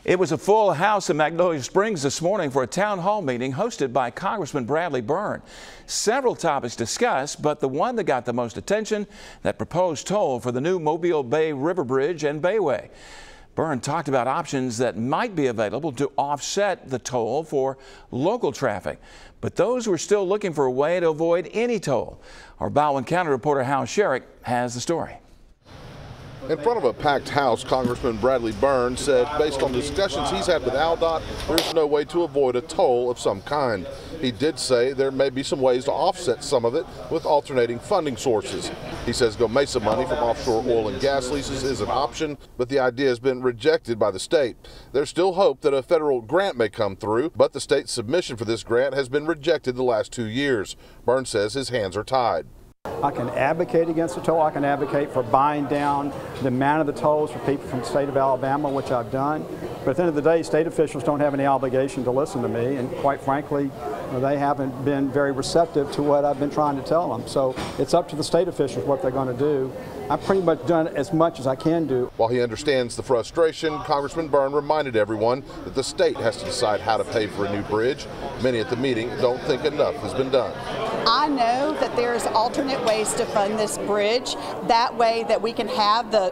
It was a full house in Magnolia Springs this morning for a town hall meeting hosted by Congressman Bradley Byrne. Several topics discussed, but the one that got the most attention, that proposed toll for the new Mobile Bay River Bridge and Bayway. Byrne talked about options that might be available to offset the toll for local traffic, but those who are still looking for a way to avoid any toll. Our Baldwin County reporter Hal Sherrick has the story. In front of a packed house, Congressman Bradley Byrne said based on discussions he's had with AlDOT, there's no way to avoid a toll of some kind. He did say there may be some ways to offset some of it with alternating funding sources. He says Mesa money from offshore oil and gas leases is an option, but the idea has been rejected by the state. There's still hope that a federal grant may come through, but the state's submission for this grant has been rejected the last 2 years. Byrne says his hands are tied. I can advocate against the toll. I can advocate for buying down the amount of the tolls for people from the state of Alabama, which I've done. But at the end of the day, state officials don't have any obligation to listen to me, and quite frankly, they haven't been very receptive to what I've been trying to tell them. So it's up to the state officials what they're going to do. I've pretty much done as much as I can do. While he understands the frustration, Congressman Byrne reminded everyone that the state has to decide how to pay for a new bridge. Many at the meeting don't think enough has been done. I know that there's alternate ways to fund this bridge. That way that we can have the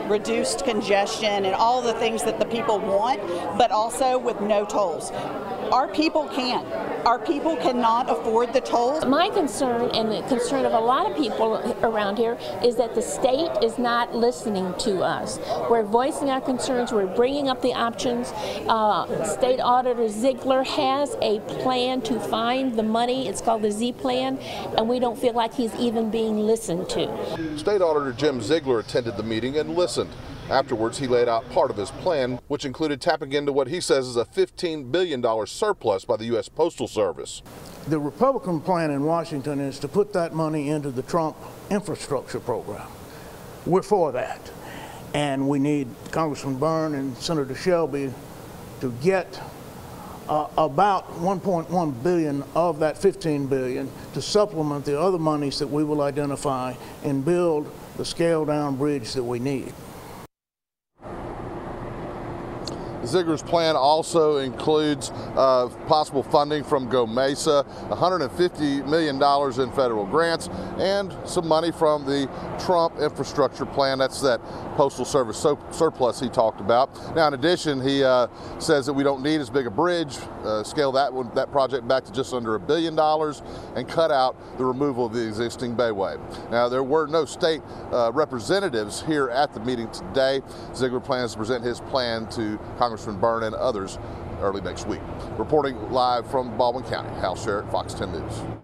reduced congestion and all the things that the people want, but also with no tolls. Our people can't. Our people cannot afford the tolls. My concern, and the concern of a lot of people around here, is that the state is not listening to us. We're voicing our concerns. We're bringing up the options. State Auditor Ziegler has a plan to find the money. It's called the Z Plan, and we don't feel like he's even being listened to. State Auditor Jim Ziegler attended the meeting and listened. Afterwards, he laid out part of his plan, which included tapping into what he says is a $15 billion surplus by the U.S. Postal Service. The Republican plan in Washington is to put that money into the Trump infrastructure program. We're for that. And we need Congressman Byrne and Senator Shelby to get about $1.1 billion of that $15 billion to supplement the other monies that we will identify and build the scaled-down bridge that we need. Ziegler's plan also includes possible funding from Mesa, $150 million in federal grants, and some money from the Trump infrastructure plan. That's that Postal Service surplus he talked about. Now, in addition, he says that we don't need as big a bridge, scale that project back to just under $1 billion, and cut out the removal of the existing Bayway. Now, there were no state representatives here at the meeting today. Ziegler plans to present his plan to Congressman Byrne and others early next week. Reporting live from Baldwin County, Hal Sherrick, Fox 10 News.